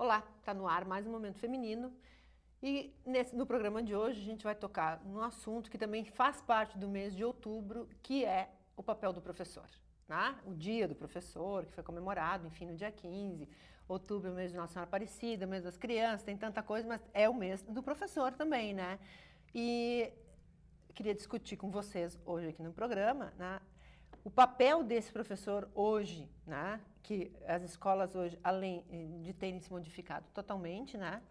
Olá, está no ar mais um Momento Feminino e no programa de hoje a gente vai tocar num assunto que também faz parte do mês de outubro, que é o papel do professor. Né? O dia do professor, que foi comemorado, enfim, no dia 15. Outubro é o mês de Nossa Senhora Aparecida, o mês das crianças, tem tanta coisa, mas é o mês do professor também, né? E queria discutir com vocês hoje aqui no programa, né? O papel desse professor hoje, né, que as escolas hoje, além de terem se modificado totalmente, né,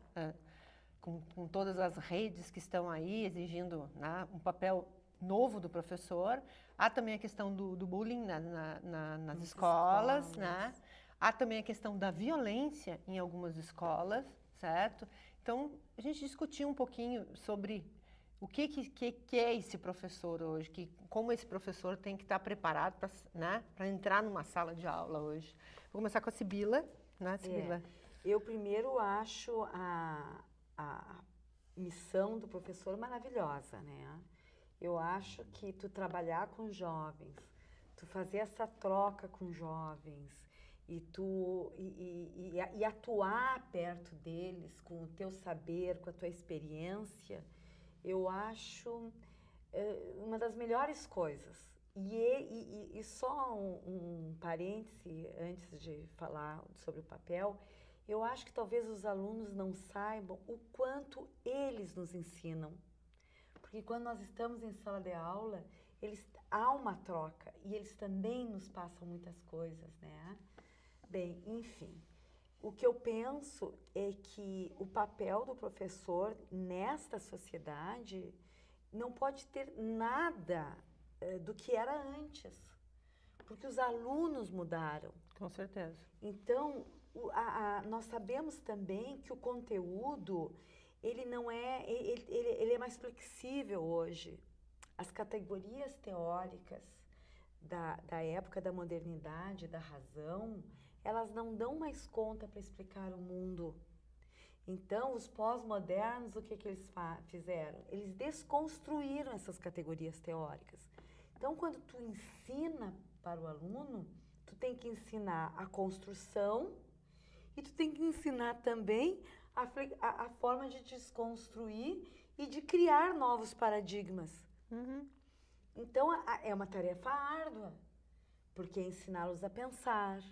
com todas as redes que estão aí exigindo, né, um papel novo do professor, há também a questão do bullying nas escolas, né, há também a questão da violência em algumas escolas, certo? Então, a gente discutiu um pouquinho sobre o que é esse professor hoje? Como esse professor tem que estar preparado para, né, para entrar numa sala de aula hoje? Vou começar com a Sibila. Né, Sibila? Eu primeiro acho a missão do professor maravilhosa, né? Eu acho que tu trabalhar com jovens, tu fazer essa troca com jovens e atuar perto deles com o teu saber, com a tua experiência, eu acho uma das melhores coisas. E só um parêntese antes de falar sobre o papel, eu acho que talvez os alunos não saibam o quanto eles nos ensinam. Porque quando nós estamos em sala de aula, há uma troca e eles também nos passam muitas coisas, né? Bem, enfim. O que eu penso é que o papel do professor nesta sociedade não pode ter nada do que era antes, porque os alunos mudaram. Com certeza. Então, nós sabemos também que o conteúdo, ele não é, ele é mais flexível hoje. As categorias teóricas da época da modernidade, da razão, elas não dão mais conta para explicar o mundo. Então, os pós-modernos, o que eles fizeram? Eles desconstruíram essas categorias teóricas. Então, quando tu ensina para o aluno, tu tem que ensinar a construção e tu tem que ensinar também a forma de desconstruir e de criar novos paradigmas. Uhum. Então, é uma tarefa árdua, porque é ensiná-los a pensar,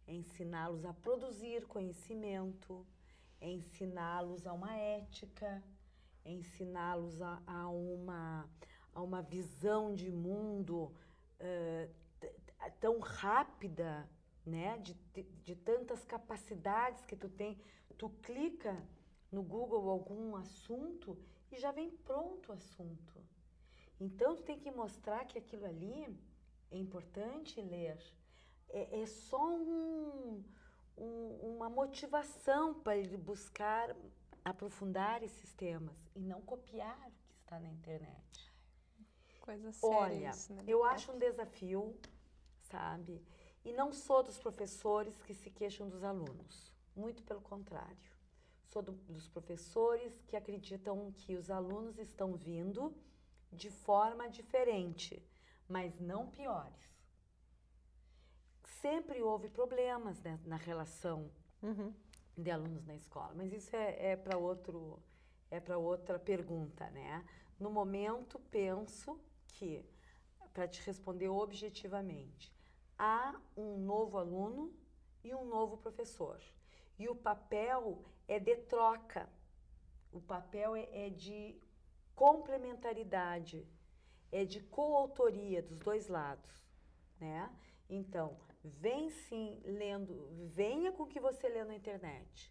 é ensiná-los a produzir conhecimento, é ensiná-los a uma ética, é ensiná-los a uma visão de mundo tão rápida, né? De tantas capacidades que tu tem. Tu clica no Google algum assunto e já vem pronto o assunto. Então, tu tem que mostrar que aquilo ali é importante ler. É só uma motivação para ele buscar aprofundar esses temas e não copiar o que está na internet. Coisa séria. Olha, isso, né? Eu acho um desafio, sabe? E não sou dos professores que se queixam dos alunos. Muito pelo contrário. Sou dos professores que acreditam que os alunos estão vindo de forma diferente, mas não piores. Sempre houve problemas, né, na relação de alunos na escola, mas isso é para outra pergunta, né? No momento, penso que, para te responder objetivamente, há um novo aluno e um novo professor. E o papel é de troca, o papel é de complementaridade, é de coautoria dos dois lados, né? Então, venha com o que você leu na internet,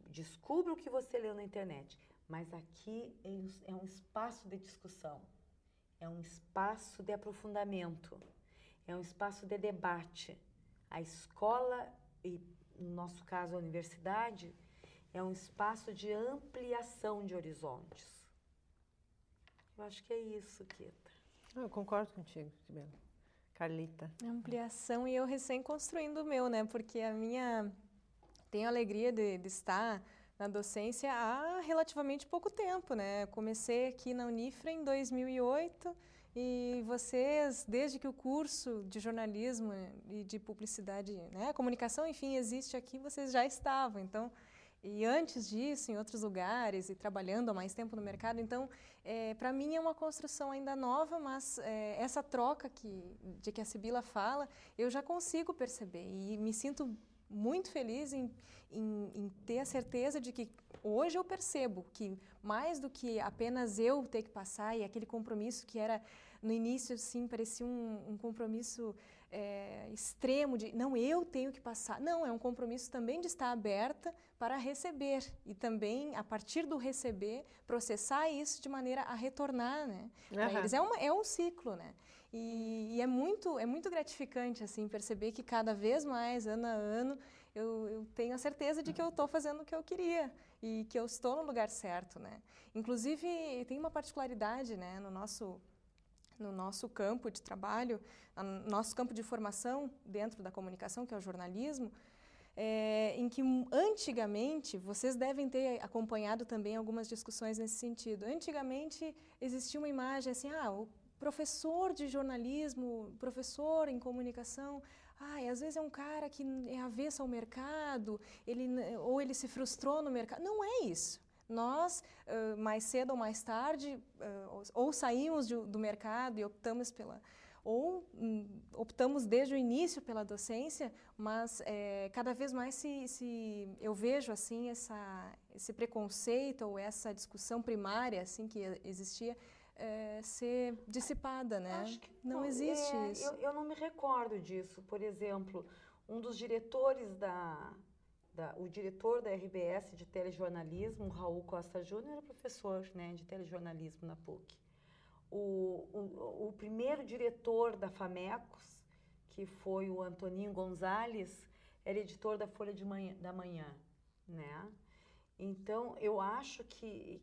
descubra o que você leu na internet, mas aqui é um espaço de discussão, é um espaço de aprofundamento, é um espaço de debate. A escola, e no nosso caso a universidade, é um espaço de ampliação de horizontes. Eu acho que é isso, Kita. Eu concordo contigo, Sibila. Carlita. Ampliação, e eu recém construindo o meu, né? Porque tenho a alegria de estar na docência há relativamente pouco tempo, né? Comecei aqui na Unifra em 2008 e vocês, desde que o curso de jornalismo e de publicidade, né, comunicação, enfim, existe aqui, vocês já estavam. Então, e antes disso, em outros lugares, e trabalhando há mais tempo no mercado. Então, para mim é uma construção ainda nova, mas essa troca de que a Sibila fala, eu já consigo perceber. E me sinto muito feliz em ter a certeza de que hoje eu percebo que mais do que apenas eu ter que passar, e aquele compromisso que era, no início, assim, parecia um compromisso extremo de, não, eu tenho que passar. Não, é um compromisso também de estar aberta para receber e também, a partir do receber, processar isso de maneira a retornar, né? Para eles é um ciclo, né? E é muito gratificante, assim, perceber que cada vez mais, ano a ano, eu tenho a certeza de que eu estou fazendo o que eu queria e que eu estou no lugar certo, né? Inclusive, tem uma particularidade, né, no nosso campo de trabalho, no nosso campo de formação dentro da comunicação, que é o jornalismo, em que antigamente, vocês devem ter acompanhado também algumas discussões nesse sentido. Antigamente existia uma imagem assim, o professor de jornalismo, professor em comunicação, às vezes é um cara que é avesso ao mercado, ou ele se frustrou no mercado. Não é isso. Nós, mais cedo ou mais tarde, ou saímos do mercado e optamos optamos desde o início pela docência, mas cada vez mais eu vejo assim esse preconceito ou essa discussão primária assim que existia ser dissipada, né? Acho que não existe isso. Eu não me recordo disso. Por exemplo, um dos diretores o diretor da RBS de telejornalismo, Raul Costa Júnior, era professor, né, de telejornalismo na PUC. O primeiro diretor da FAMECOS, que foi o Antoninho Gonzalez, era editor da Folha da Manhã, né? Então, eu acho que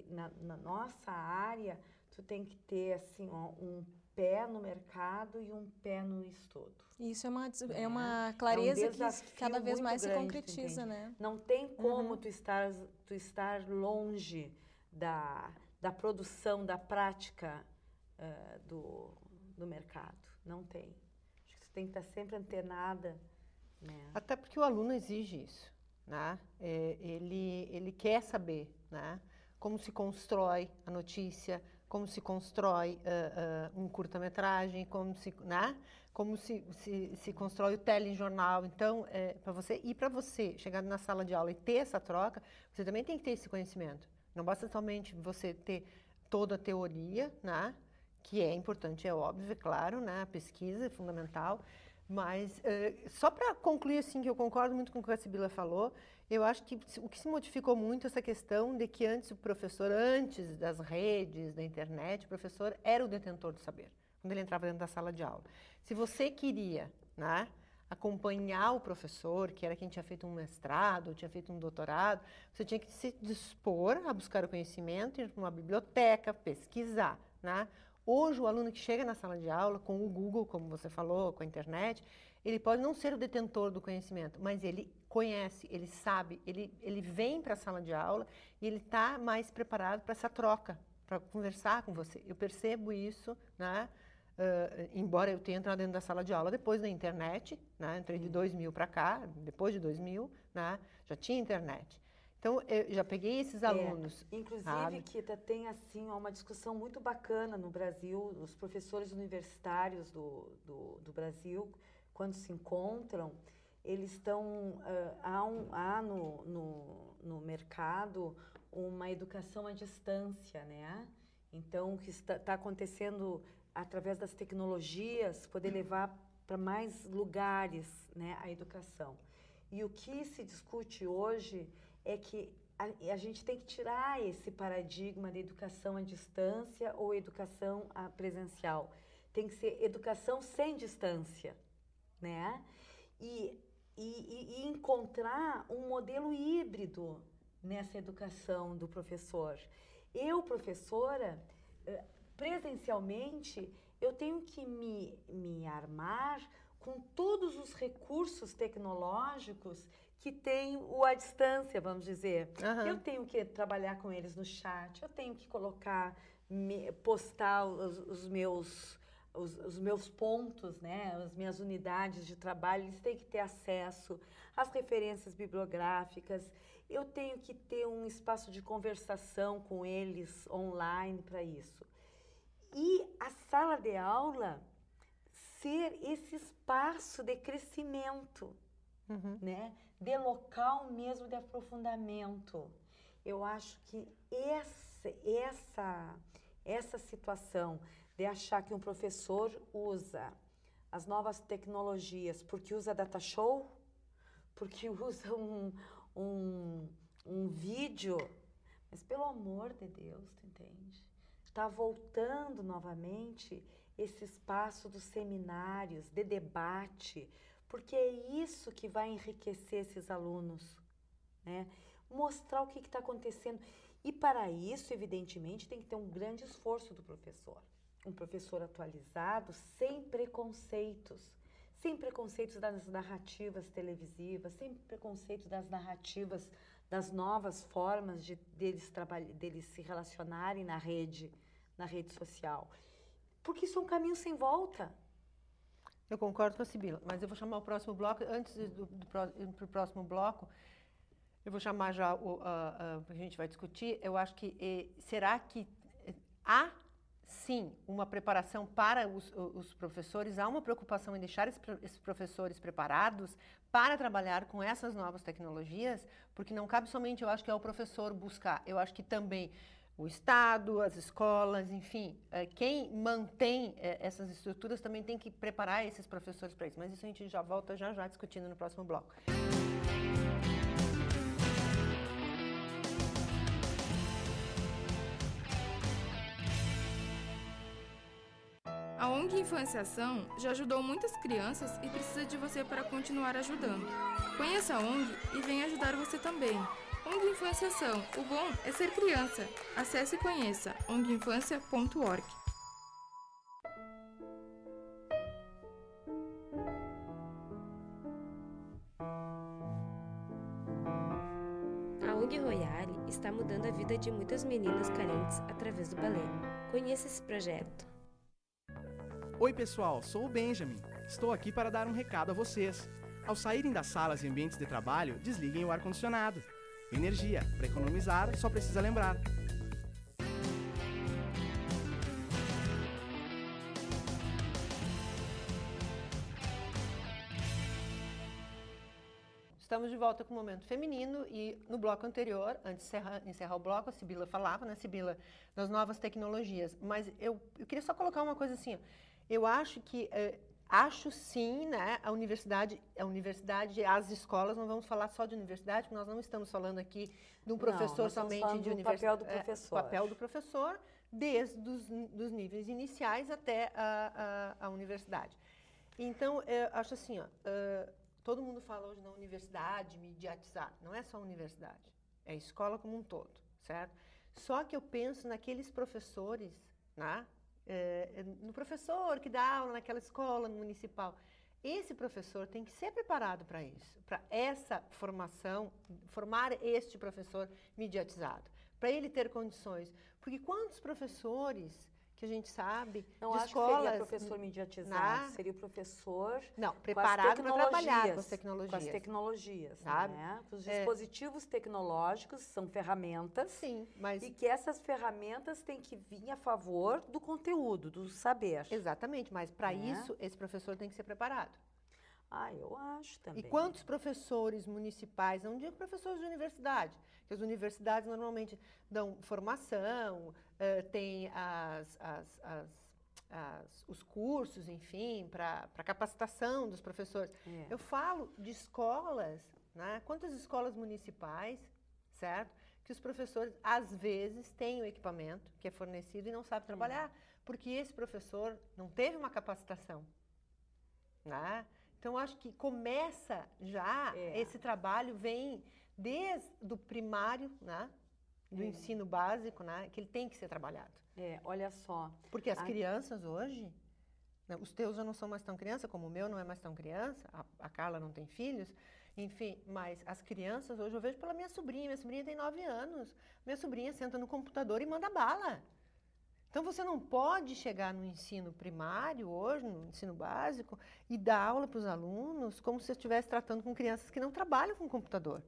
na nossa área, tu tem que ter assim, um pé no mercado e um pé no estudo. Isso é uma clareza que cada vez mais se concretiza, né? Não tem como tu estar longe da produção, da prática do mercado. Não tem. Acho que tu tem que estar sempre antenada, né? Até porque o aluno exige isso, né? Ele quer saber, né? Como se constrói a notícia, como se constrói um curta-metragem, como se constrói o telejornal. Então, para você chegar na sala de aula e ter essa troca, você também tem que ter esse conhecimento. Não basta somente você ter toda a teoria, né? Que é importante, é óbvio, é claro, né? A pesquisa é fundamental. Mas, só para concluir, assim, que eu concordo muito com o que a Sibila falou, eu acho que o que se modificou muito é essa questão de que antes o professor, antes das redes, da internet, o professor era o detentor do saber, quando ele entrava dentro da sala de aula. Se você queria, né, acompanhar o professor, que era quem tinha feito um mestrado, ou tinha feito um doutorado, você tinha que se dispor a buscar o conhecimento, ir para uma biblioteca, pesquisar, né? Hoje, o aluno que chega na sala de aula, com o Google, como você falou, com a internet, ele pode não ser o detentor do conhecimento, mas ele conhece, ele sabe, ele vem para a sala de aula e ele está mais preparado para essa troca, para conversar com você. Eu percebo isso, né? Embora eu tenha entrado dentro da sala de aula depois da internet, né? Entrei de 2000 para cá, depois de 2000, né? Já tinha internet. Então, eu já peguei esses alunos. Inclusive, Kita, tem assim, uma discussão muito bacana no Brasil, os professores universitários do Brasil, quando se encontram, eles estão, há no mercado uma educação à distância, né? Então, o que está acontecendo através das tecnologias, poder levar para mais lugares, né, a educação. E o que se discute hoje é que a gente tem que tirar esse paradigma de educação à distância ou educação presencial. Tem que ser educação sem distância, né? E encontrar um modelo híbrido nessa educação do professor. Eu, professora, presencialmente, eu tenho que me armar com todos os recursos tecnológicos que tem à distância, vamos dizer. Eu tenho que trabalhar com eles no chat, eu tenho que postar os meus pontos, né, as minhas unidades de trabalho, eles têm que ter acesso às referências bibliográficas. Eu tenho que ter um espaço de conversação com eles online para isso. E a sala de aula ser esse espaço de crescimento, né, de local mesmo de aprofundamento. Eu acho que essa situação de achar que um professor usa as novas tecnologias porque usa data show, porque usa um vídeo, mas pelo amor de Deus, tu entende? Está voltando novamente esse espaço dos seminários, de debate, porque é isso que vai enriquecer esses alunos, né? Mostrar o que está acontecendo. E para isso, evidentemente, tem que ter um grande esforço do professor. Um professor atualizado, sem preconceitos das narrativas televisivas, sem preconceitos das narrativas, das novas formas deles se relacionarem na rede social. Porque isso é um caminho sem volta. Eu concordo com a Sibila, mas eu vou chamar o próximo bloco. Antes do pro próximo bloco, eu vou chamar já a gente vai discutir. Eu acho que será que há sim uma preparação para os professores? Há uma preocupação em deixar esses professores preparados para trabalhar com essas novas tecnologias? Porque não cabe somente, eu acho que é o professor buscar. Eu acho que também o Estado, as escolas, enfim, quem mantém essas estruturas também tem que preparar esses professores para isso. Mas isso a gente já volta já discutindo no próximo bloco. A ONG Influenciação já ajudou muitas crianças e precisa de você para continuar ajudando. Conheça a ONG e venha ajudar você também. ONG Influenciação, o bom é ser criança. Acesse e conheça onginfluencia.org. A ONG Royale está mudando a vida de muitas meninas carentes através do balé. Conheça esse projeto. Oi pessoal, sou o Benjamin. Estou aqui para dar um recado a vocês. Ao saírem das salas e ambientes de trabalho, desliguem o ar-condicionado. Energia, para economizar, só precisa lembrar. Estamos de volta com o Momento Feminino e no bloco anterior, antes de encerrar o bloco, a Sibila falava, né, Sibila, das novas tecnologias. Mas eu queria só colocar uma coisa assim, ó. Eu acho que, acho sim, né, a universidade, as escolas, não vamos falar só de universidade, porque nós não estamos falando aqui de um professor somente de universidade. O papel do professor. O papel do professor, desde os níveis iniciais até a universidade. Então, eu acho assim, ó, todo mundo fala hoje na universidade, mediatizar. Não é só a universidade, é a escola como um todo, certo? Só que eu penso naqueles professores, né? No professor que dá aula naquela escola municipal. Esse professor tem que ser preparado para isso, para essa formação, formar este professor mediatizado, para ele ter condições. Porque quantos professores que a gente sabe não de acho escolas... que seria professor mediatizado, seria o professor... Não, preparado para trabalhar com as tecnologias. Com as tecnologias, sabe? Né? Os dispositivos tecnológicos são ferramentas. Sim, mas... E que essas ferramentas têm que vir a favor do conteúdo, do saber. Exatamente, mas para isso, esse professor tem que ser preparado. Ah, eu acho também. E quantos professores municipais, não digo professores de universidade, que as universidades normalmente dão formação, tem os cursos, enfim, para capacitação dos professores. Eu falo de escolas, né? Quantas escolas municipais, certo? Que os professores, às vezes, têm o equipamento que é fornecido e não sabem trabalhar, porque esse professor não teve uma capacitação, né? Então, acho que começa já, esse trabalho vem desde o primário, né? Do ensino básico, né? Que ele tem que ser trabalhado. Olha só. Porque as crianças hoje, né, os teus já não são mais tão criança, como o meu não é mais tão criança, a Carla não tem filhos, enfim, mas as crianças hoje, eu vejo pela minha sobrinha tem 9 anos, minha sobrinha senta no computador e manda bala. Então, você não pode chegar no ensino primário hoje, no ensino básico, e dar aula para os alunos como se você estivesse tratando com crianças que não trabalham com computador.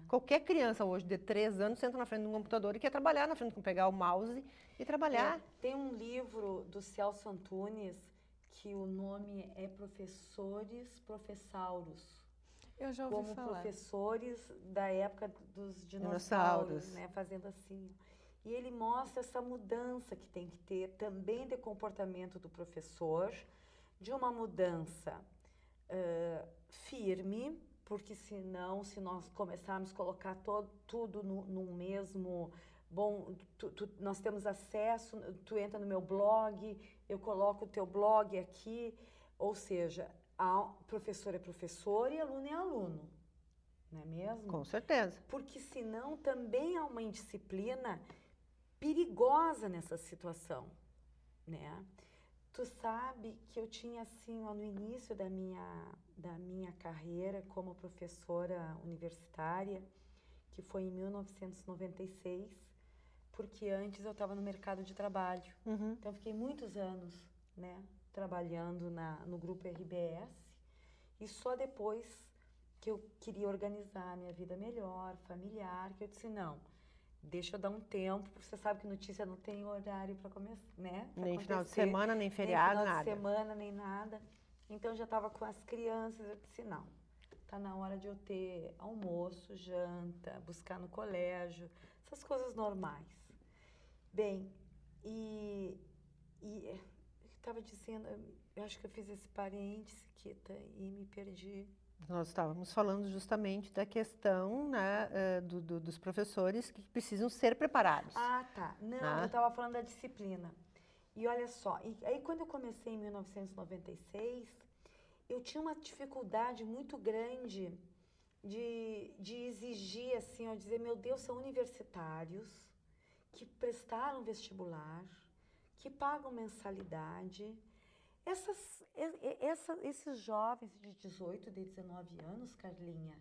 Qualquer criança hoje de 3 anos senta na frente de um computador e quer trabalhar na frente, pegar o mouse e trabalhar. Tem um livro do Celso Antunes que o nome é Professores Professauros. Eu já ouvi falar. Como professores da época dos dinossauros, né? Fazendo assim. E ele mostra essa mudança que tem que ter também de comportamento do professor, de uma mudança firme, porque senão, se nós começarmos a colocar tudo no mesmo... Bom, nós temos acesso, tu entra no meu blog, eu coloco o teu blog aqui, ou seja, professor é professor e aluno é aluno, não é mesmo? Com certeza. Porque senão também há uma indisciplina perigosa nessa situação, né? Tu sabe que eu tinha assim, ó, no início da minha carreira como professora universitária, que foi em 1996, porque antes eu estava no mercado de trabalho. Então, eu fiquei muitos anos, né, trabalhando no grupo RBS, e só depois que eu queria organizar a minha vida melhor, familiar, que eu disse, não, deixa eu dar um tempo, porque você sabe que notícia não tem horário para começar, né? Nem final de semana, nem feriado, nada. Nem final de semana, nem nada. Então, eu já estava com as crianças, eu disse, não, tá na hora de eu ter almoço, janta, buscar no colégio, essas coisas normais. Bem, e eu estava dizendo, eu acho que eu fiz esse parêntese, Kita, e me perdi. Nós estávamos falando justamente da questão, né, dos professores que precisam ser preparados. Ah, tá. Não, eu estava falando da disciplina. E olha só, aí quando eu comecei em 1996, eu tinha uma dificuldade muito grande de exigir, assim, ó, dizer, meu Deus, são universitários que prestaram vestibular, que pagam mensalidade. Esses jovens de 18, de 19 anos, Carlinha,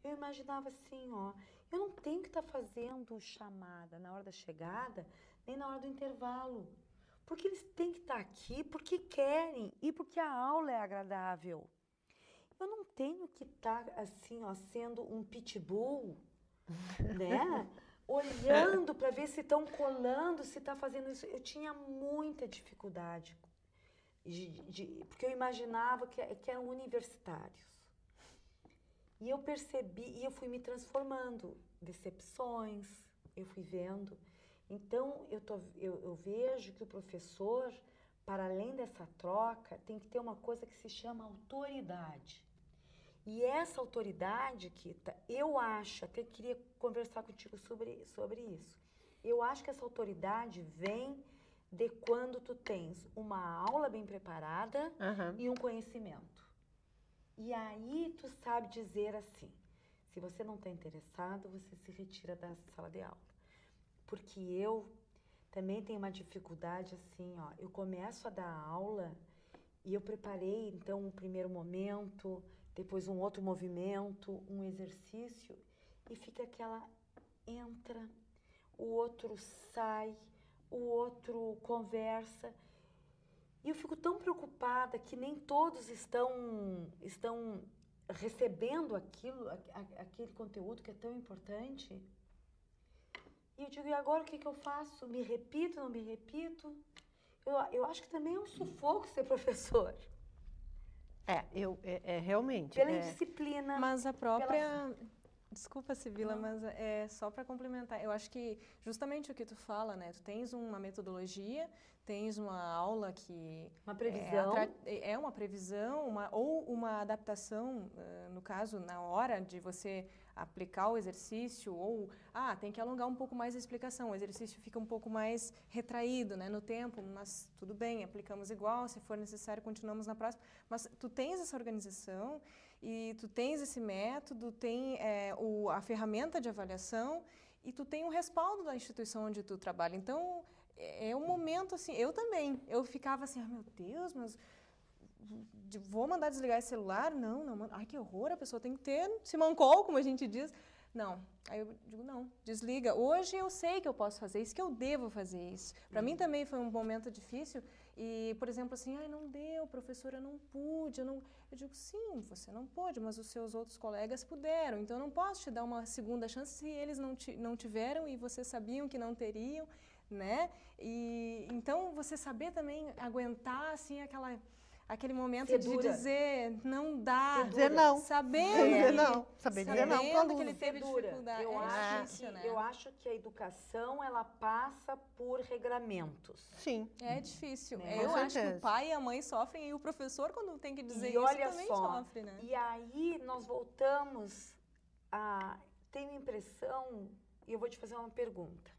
eu imaginava assim, ó, eu não tenho que estar fazendo chamada na hora da chegada, nem na hora do intervalo. Porque eles têm que estar aqui porque querem e porque a aula é agradável. Eu não tenho que estar, assim, ó, sendo um pitbull, né? Olhando para ver se estão colando, se está fazendo isso. Eu tinha muita dificuldade, porque eu imaginava que eram universitários. E eu percebi, e eu fui me transformando. Decepções, eu fui vendo. Então, eu vejo que o professor, para além dessa troca, tem que ter uma coisa que se chama autoridade. E essa autoridade, Kita, eu acho, até queria conversar contigo sobre isso. Eu acho que essa autoridade vem de quando tu tens uma aula bem preparada e um conhecimento. E aí tu sabe dizer assim, se você não está interessado, você se retira da sala de aula. Porque eu também tenho uma dificuldade assim, ó, eu começo a dar aula e eu preparei então um primeiro momento, depois um outro movimento, um exercício, e fica aquela entra, o outro sai, o outro conversa. E eu fico tão preocupada que nem todos estão recebendo aquele conteúdo que é tão importante. E eu digo, e agora o que eu faço? Me repito, não me repito? Eu acho que também é um sufoco ser professor. Realmente. Pela indisciplina. Mas a própria... Desculpa, Sibila, mas é só para complementar. Eu acho que justamente o que tu fala, né? Tu tens uma metodologia, tens uma aula que... Uma previsão. É uma previsão, ou uma adaptação, no caso, na hora de você aplicar o exercício, ou... tem que alongar um pouco mais a explicação. O exercício fica um pouco mais retraído, né, no tempo, mas tudo bem, aplicamos igual, se for necessário, continuamos na próxima. Mas tu tens essa organização... E tu tens esse método, tem a ferramenta de avaliação e tu tem o respaldo da instituição onde tu trabalha. Então, é um momento assim, eu também, eu ficava assim, meu Deus, mas vou mandar desligar esse celular? Não, ai que horror, a pessoa tem que ter Simancol, como a gente diz, Não. Aí eu digo, não, desliga. Hoje eu sei que eu posso fazer isso, que eu devo fazer isso. Para mim também foi um momento difícil e, por exemplo, assim, ai, não deu, professora, eu não pude, eu digo, sim, você não pôde, mas os seus outros colegas puderam, então eu não posso te dar uma segunda chance se eles não tiveram e vocês sabiam que não teriam, né? E então você saber também aguentar, assim, aquele momento de dizer não dá, dizer não, saber não, saber dizer não para o aluno. Que ele teve dificuldade. Eu acho que a educação ela passa por regramentos. Sim. É difícil. Né? Eu acho que o pai e a mãe sofrem e o professor quando tem que dizer isso também sofre, né? E aí nós voltamos a tenho a impressão, e eu vou te fazer uma pergunta.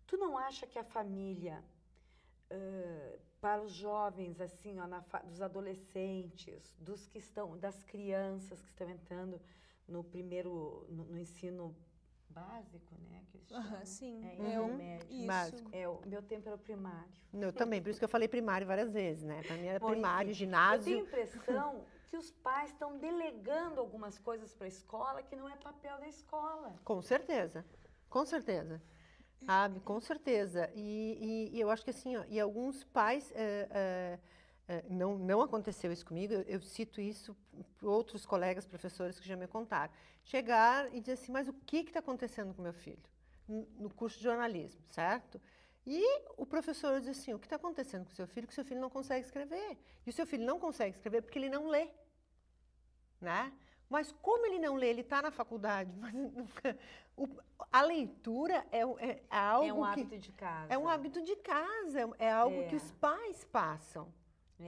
Tu não acha que a família para os jovens, assim, ó, dos adolescentes, das crianças que estão entrando no primeiro, no ensino básico, né? Que eles chamam. Sim, ensino médio. Básico. O meu tempo era o primário. Eu também, por isso que eu falei primário várias vezes, né? Para mim era primário, ginásio. Eu tenho a impressão que os pais estão delegando algumas coisas para a escola que não é papel da escola. Com certeza, com certeza. Sabe, com certeza. E eu acho que assim, ó, e alguns pais, não aconteceu isso comigo, eu cito isso para outros colegas, professores que já me contaram. Chegar e dizer assim, mas o que está acontecendo com meu filho? No curso de jornalismo, certo? E o professor diz assim, o que está acontecendo com o seu filho? Que o seu filho não consegue escrever. E o seu filho não consegue escrever porque ele não lê, né? Mas como ele não lê, ele está na faculdade, mas a leitura é algo é um hábito de casa. É um hábito de casa, é algo que os pais passam,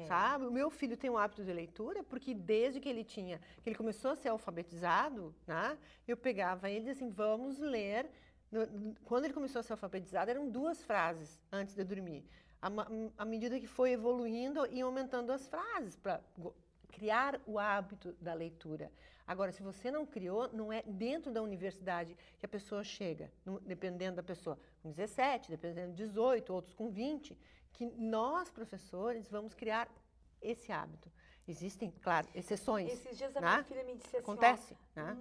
sabe? O meu filho tem um hábito de leitura porque desde que ele começou a ser alfabetizado, né? Eu pegava ele e dizia assim, vamos ler. Quando ele começou a ser alfabetizado, eram 2 frases antes de dormir. À medida que foi evoluindo e aumentando as frases para criar o hábito da leitura. Agora, se você não criou, não é dentro da universidade que a pessoa chega, dependendo da pessoa, com 17, dependendo de 18, outros com 20, que nós, professores, vamos criar esse hábito. Existem, claro, exceções. Esses dias a né? minha filha me disse assim, acontece, né?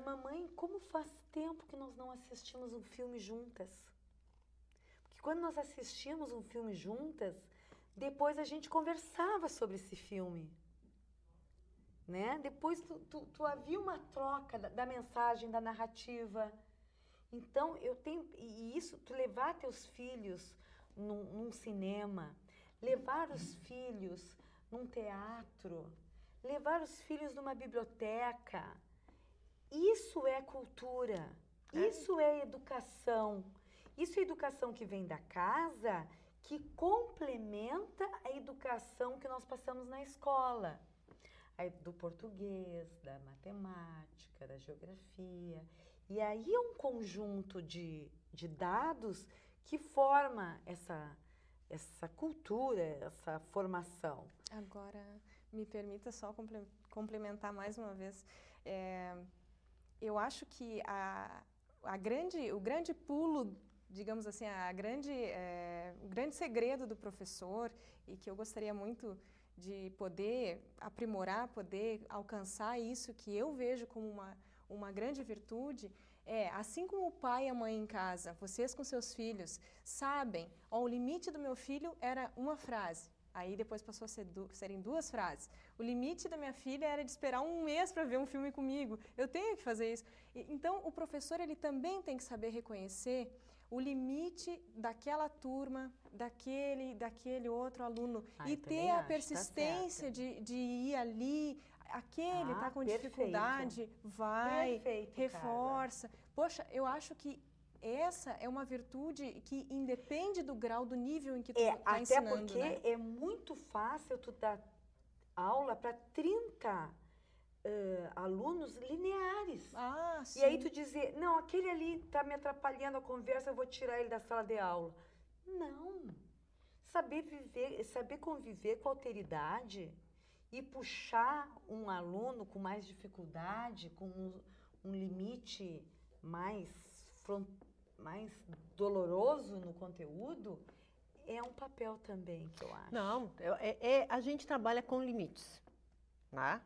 Mamãe, como faz tempo que nós não assistimos um filme juntas? Porque quando nós assistimos um filme juntas, depois a gente conversava sobre esse filme. Né? Depois tu havia uma troca da mensagem, da narrativa. Então, tu levar teus filhos num cinema, levar os filhos num teatro, levar os filhos numa biblioteca, isso é cultura, isso é educação. Isso é educação que vem da casa, que complementa a educação que nós passamos na escola. Do português, da matemática, da geografia. E aí é um conjunto de dados que forma essa cultura, essa formação. Agora, me permita só complementar mais uma vez. Eu acho que o grande pulo, digamos assim, o grande segredo do professor, e que eu gostaria muito de poder aprimorar, poder alcançar isso que eu vejo como uma grande virtude, assim como o pai e a mãe em casa, vocês com seus filhos, sabem, o limite do meu filho era uma frase, aí depois passou a serem 2 frases. O limite da minha filha era de esperar 1 mês para ver um filme comigo, eu tenho que fazer isso. Então, o professor ele também tem que saber reconhecer o limite daquela turma, daquele outro aluno, e ter a persistência de ir ali, aquele está com dificuldade, vai, reforça. Carla. Poxa, eu acho que essa é uma virtude que independe do grau, do nível em que tu está ensinando. Até porque, né? É muito fácil tu dar aula para 30 alunos lineares. Sim. E aí tu dizer, não, aquele ali está me atrapalhando a conversa, eu vou tirar ele da sala de aula. Não. Saber conviver com alteridade e puxar um aluno com mais dificuldade, com um limite mais doloroso no conteúdo, é um papel também que eu acho. Não, a gente trabalha com limites, né?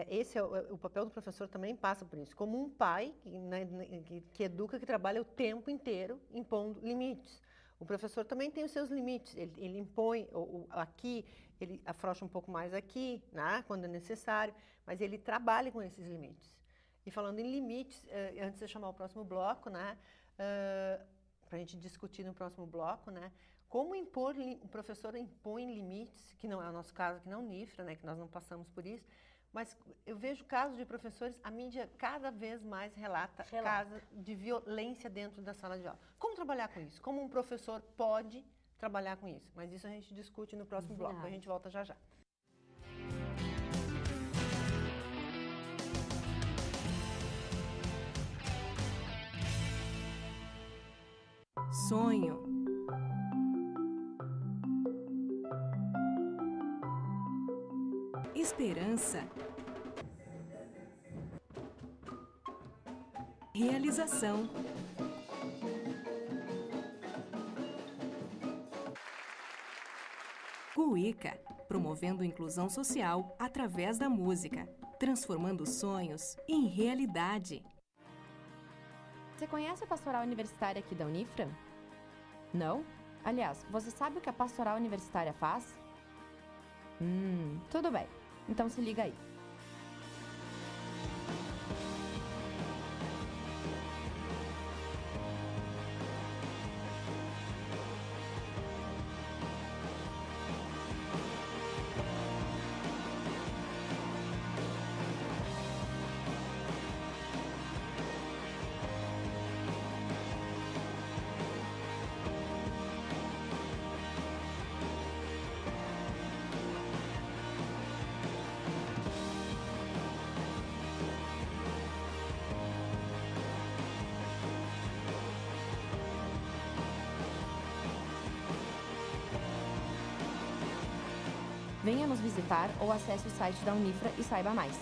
Esse é o papel do professor também passa por isso. Como um pai que educa, que trabalha o tempo inteiro impondo limites. O professor também tem os seus limites. Ele impõe aqui, ele afrouxa um pouco mais aqui, né, quando é necessário, mas ele trabalha com esses limites. E falando em limites, antes de eu chamar o próximo bloco, né, para a gente discutir no próximo bloco, né, como o professor impõe limites, que não é o nosso caso aqui na Unifra, né, que nós não passamos por isso, mas eu vejo casos de professores, a mídia cada vez mais relata casos de violência dentro da sala de aula. Como trabalhar com isso? Como um professor pode trabalhar com isso? Mas isso a gente discute no próximo bloco, a gente volta já já. Sonho. Esperança. Realização. Cuíca, promovendo inclusão social através da música, transformando sonhos em realidade. Você conhece a Pastoral Universitária aqui da Unifra? Não? Aliás, você sabe o que a Pastoral Universitária faz? Tudo bem. Então se liga aí. Venha nos visitar ou acesse o site da Unifra e saiba mais.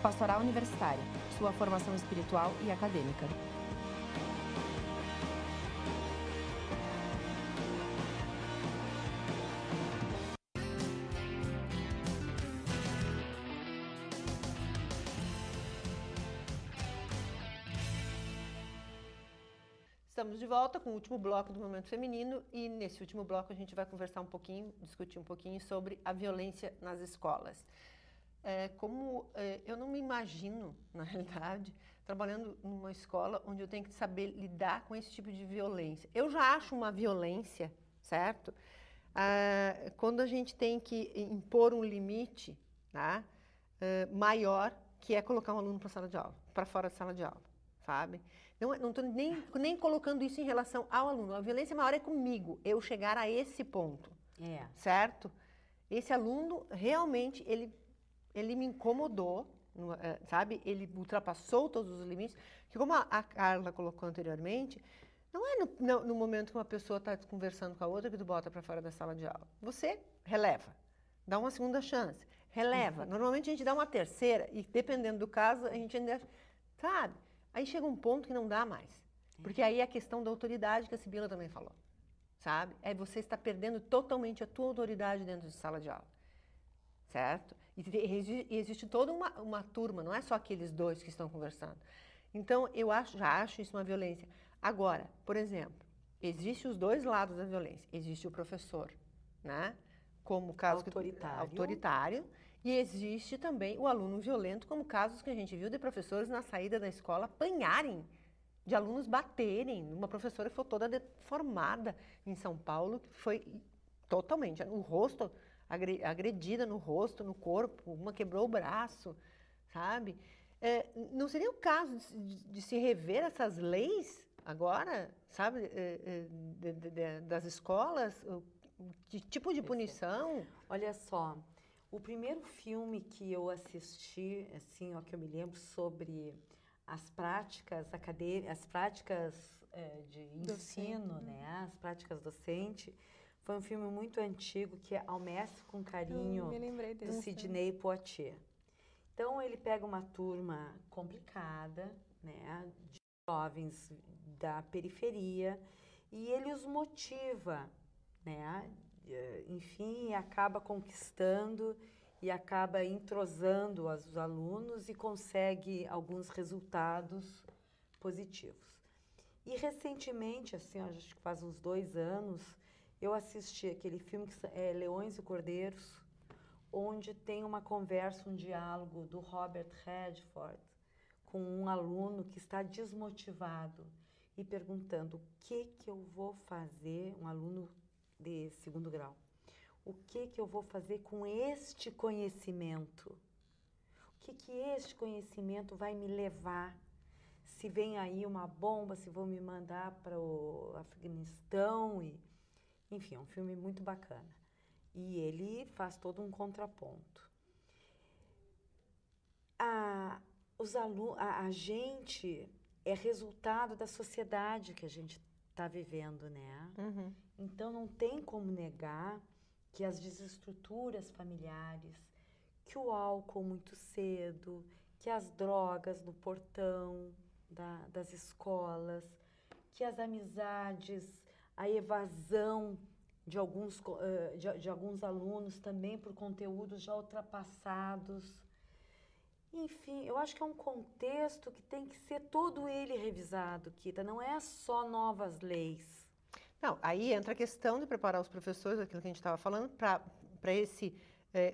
Pastoral Universitária, sua formação espiritual e acadêmica. Estamos de volta com o último bloco do Momento Feminino e nesse último bloco a gente vai conversar um pouquinho, discutir um pouquinho sobre a violência nas escolas. Eu não me imagino, na realidade, trabalhando numa escola onde eu tenho que saber lidar com esse tipo de violência. Eu já acho uma violência, certo? Quando a gente tem que impor um limite, tá? Maior, que é colocar um aluno para a sala de aula, para fora da sala de aula, sabe? Não estou nem colocando isso em relação ao aluno. A violência maior é comigo, eu chegar a esse ponto, certo? Esse aluno, realmente, ele me incomodou, sabe? Ele ultrapassou todos os limites, que como a Carla colocou anteriormente, não é no momento que uma pessoa está conversando com a outra que tu bota para fora da sala de aula. Você releva, dá uma segunda chance, releva. Normalmente a gente dá uma terceira e, dependendo do caso, a gente ainda, sabe? Aí chega um ponto que não dá mais. Porque aí é a questão da autoridade que a Sibila também falou, sabe? É você está perdendo totalmente a tua autoridade dentro de sala de aula, certo? E existe toda uma turma, não é só aqueles dois que estão conversando. Então, já acho isso uma violência. Agora, por exemplo, existem os dois lados da violência. Existe o professor, né? Como caso autoritário. E existe também o aluno violento, como casos que a gente viu de professores na saída da escola apanharem, de alunos baterem. Uma professora que foi toda deformada em São Paulo, que foi totalmente, o rosto, agredida no rosto, no corpo, uma quebrou o braço, sabe? Não seria o caso de se rever essas leis agora, sabe, das escolas? Que tipo de punição? Olha só, o primeiro filme que eu assisti, assim, que eu me lembro sobre as práticas acadêmicas, as práticas de ensino, né, as práticas docentes, foi um filme muito antigo que é Ao Mestre com Carinho, do Sidney Poitier. Então, ele pega uma turma complicada, né, de jovens da periferia, e ele os motiva, né, enfim, acaba conquistando e acaba entrosando os alunos e consegue alguns resultados positivos. E recentemente, assim, acho que faz uns 2 anos, eu assisti aquele filme que é Leões e Cordeiros, onde tem uma conversa, um diálogo do Robert Redford com um aluno que está desmotivado e perguntando o que eu vou fazer, um aluno de 2º grau, o que eu vou fazer com este conhecimento? O que este conhecimento vai me levar? Se vem aí uma bomba, se vão me mandar para o Afeganistão, enfim, é um filme muito bacana. E ele faz todo um contraponto. A gente é resultado da sociedade que a gente está vivendo, né? Uhum. Então, não tem como negar que as desestruturas familiares, que o álcool muito cedo, que as drogas no portão das escolas, que as amizades, a evasão de alguns alunos também por conteúdos já ultrapassados. Enfim, eu acho que é um contexto que tem que ser todo ele revisado, Kita, não é só novas leis. Não, aí entra a questão de preparar os professores, aquilo que a gente estava falando, para esse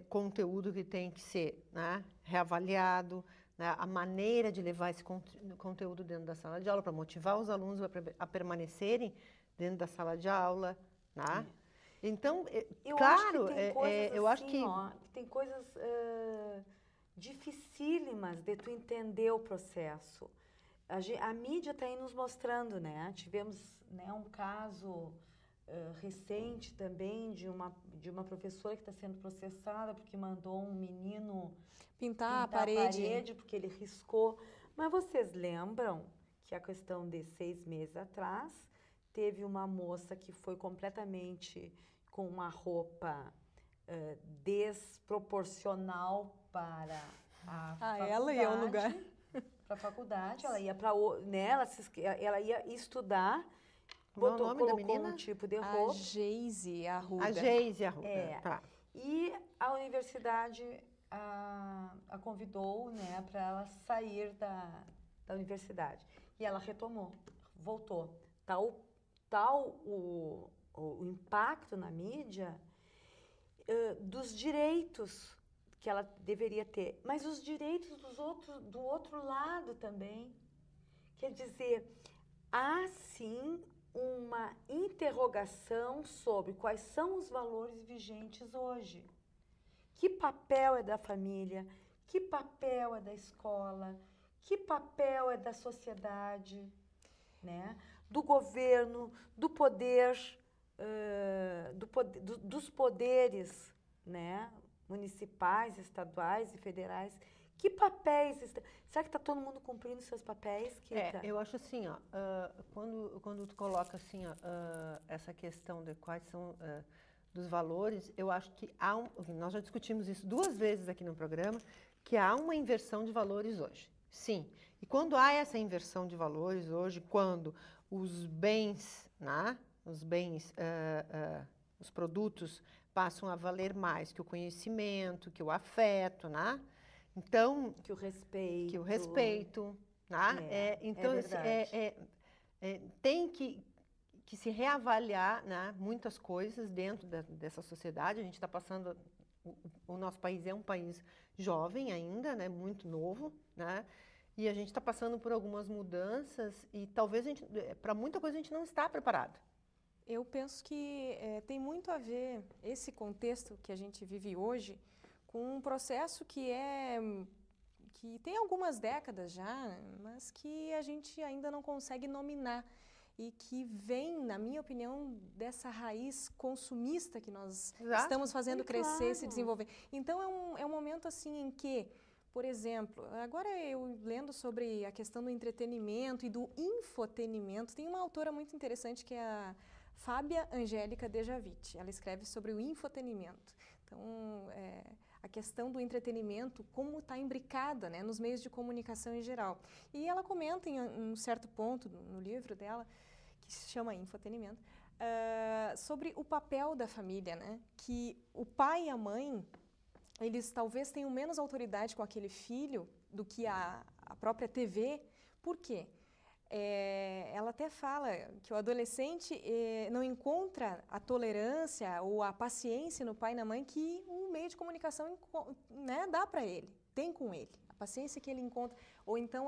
conteúdo que tem que ser, né, reavaliado, né, a maneira de levar esse conteúdo dentro da sala de aula, para motivar os alunos a permanecerem dentro da sala de aula, né? Então, claro, eu acho que... tem coisas dificílimas de tu entender o processo. A mídia está aí nos mostrando, né? Tivemos, né, um caso recente também de uma professora que está sendo processada porque mandou um menino pintar a parede porque ele riscou. Mas vocês lembram que a questão de 6 meses atrás teve uma moça que foi completamente com uma roupa desproporcional para a faculdade. Ela ia ao lugar. Para a faculdade, ela ia para ela ia estudar. Qual é o nome da menina? Um tipo de roupa. A Geise Arruda. A Geise Arruda, tá. E a universidade a convidou, né, para ela sair da universidade. E ela retomou, voltou. O impacto na mídia dos direitos que ela deveria ter, mas os direitos do outro lado também. Quer dizer, há sim uma interrogação sobre quais são os valores vigentes hoje. Que papel é da família? Que papel é da escola? Que papel é da sociedade, né? Do governo, do poder, dos poderes, né? Municipais, estaduais e federais. Que papéis? Será que está todo mundo cumprindo seus papéis, Kita? Eu acho assim, ó, quando tu coloca assim, ó, essa questão de quais são dos valores, eu acho que nós já discutimos isso 2 vezes aqui no programa, que há uma inversão de valores hoje. Sim. E quando há essa inversão de valores hoje, quando os bens, né, os produtos passam a valer mais que o conhecimento, que o afeto, né? Então, que o respeito, né? Então, tem que se reavaliar, né, muitas coisas dentro dessa sociedade. A gente está passando, o nosso país é um país jovem ainda, né, muito novo, né? E a gente está passando por algumas mudanças e talvez para muita coisa a gente não está preparado. Eu penso que tem muito a ver esse contexto que a gente vive hoje com um processo que tem algumas décadas já, mas que a gente ainda não consegue nominar e que vem, na minha opinião, dessa raiz consumista que nós estamos fazendo crescer e se desenvolver. Então, é um momento assim em que, por exemplo, agora eu lendo sobre a questão do entretenimento e do infotenimento, tem uma autora muito interessante que é a Fábia Angélica Dejavit. Ela escreve sobre o infotenimento. Então, a questão do entretenimento, como está imbricada, né, nos meios de comunicação em geral. E ela comenta em um certo ponto no livro dela, que se chama Infotenimento, sobre o papel da família, né? Que o pai e a mãe, eles talvez tenham menos autoridade com aquele filho do que a própria TV. Por quê? Ela até fala que o adolescente não encontra a tolerância ou a paciência no pai e na mãe que o meio de comunicação, né, dá para ele, tem com ele. A paciência que ele encontra, ou então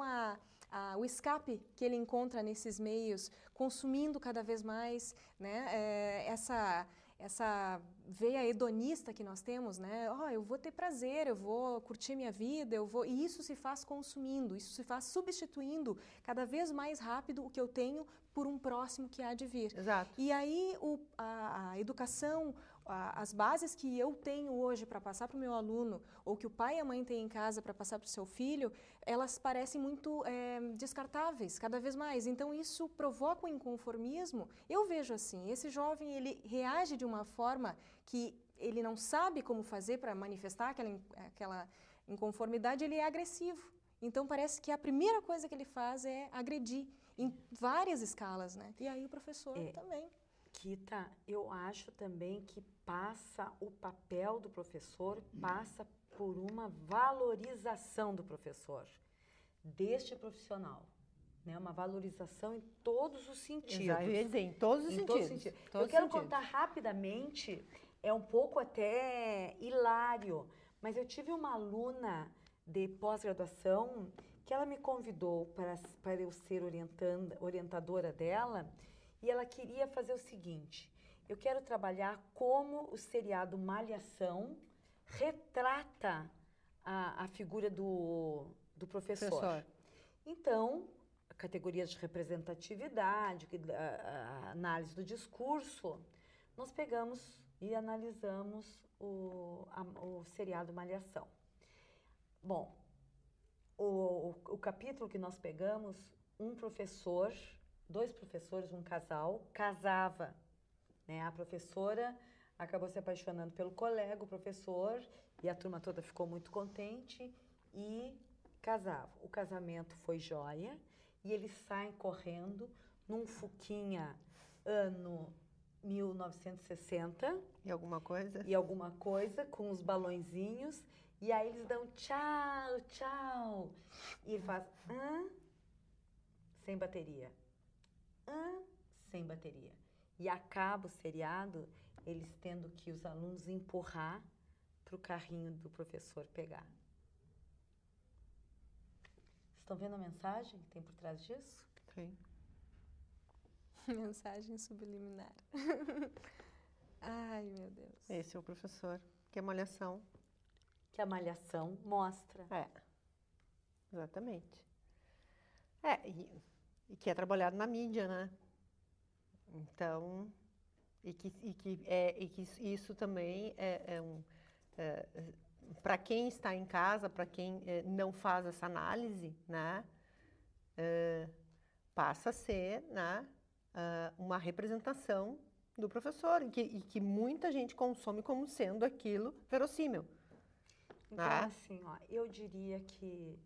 o escape que ele encontra nesses meios, consumindo cada vez mais, né, essa veia hedonista que nós temos, né? Eu vou ter prazer, eu vou curtir minha vida, e isso se faz consumindo, isso se faz substituindo cada vez mais rápido o que eu tenho por um próximo que há de vir. Exato. E aí a educação, as bases que eu tenho hoje para passar para o meu aluno, ou que o pai e a mãe têm em casa para passar para o seu filho, elas parecem muito descartáveis, cada vez mais. Então, isso provoca um inconformismo. Eu vejo assim, esse jovem, ele reage de uma forma que ele não sabe como fazer para manifestar aquela inconformidade, ele é agressivo. Então, parece que a primeira coisa que ele faz é agredir, em várias escalas, né? E aí o professor também. Kita, eu acho também que o papel do professor passa por uma valorização do professor, deste profissional, né? Uma valorização em todos os sentidos. Exato, eu ia dizer, em todos os sentidos. Eu quero contar rapidamente, é um pouco até hilário, mas eu tive uma aluna de pós-graduação que ela me convidou para eu ser orientadora dela, e ela queria fazer o seguinte: eu quero trabalhar como o seriado Malhação retrata a figura do professor. Então, categorias de representatividade, a análise do discurso, nós pegamos e analisamos o seriado Malhação. Bom, o capítulo que nós pegamos, dois professores, um casal, casava, né? A professora acabou se apaixonando pelo colega, o professor, e a turma toda ficou muito contente e casava. O casamento foi jóia e eles saem correndo num Fuquinha ano 1960. E alguma coisa, com os balõezinhos. E aí eles dão tchau, tchau. E ele faz, sem bateria. Sem bateria. E acaba o seriado, eles tendo que os alunos empurrar para o carrinho do professor pegar. Estão vendo a mensagem que tem por trás disso? Sim. Mensagem subliminar. Ai, meu Deus. Esse é o professor, que é Malhação. Que a Malhação mostra. Exatamente. E que é trabalhado na mídia, né? Então, e que isso também para quem está em casa, para quem não faz essa análise, né? Passa a ser, né, uma representação do professor, e que muita gente consome como sendo aquilo verossímil. Então, assim, eu diria que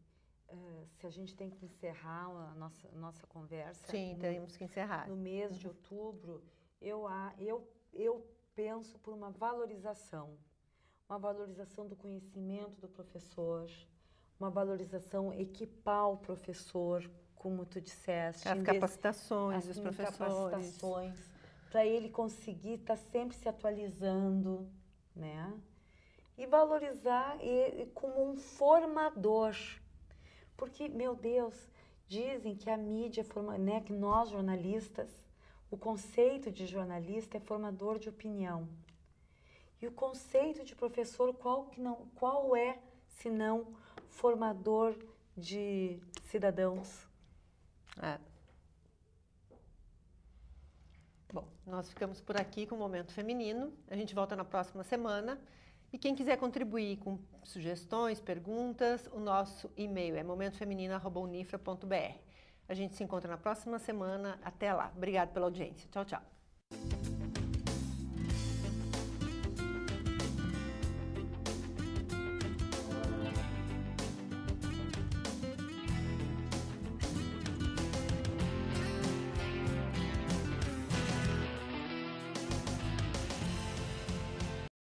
se a gente tem que encerrar a nossa conversa... Sim, temos que encerrar. No mês de outubro, eu penso por uma valorização do conhecimento do professor, uma valorização, equipar o professor, como tu disseste. As capacitações dos professores. Para ele conseguir estar sempre se atualizando, né? E valorizar ele como um formador. Porque, meu Deus, dizem que a mídia, né, que nós jornalistas, o conceito de jornalista é formador de opinião. E o conceito de professor, qual é, se não formador de cidadãos? Bom, nós ficamos por aqui com o Momento Feminino. A gente volta na próxima semana. E quem quiser contribuir com sugestões, perguntas, o nosso e-mail é momentofeminino@unifra.br. A gente se encontra na próxima semana. Até lá. Obrigada pela audiência. Tchau, tchau.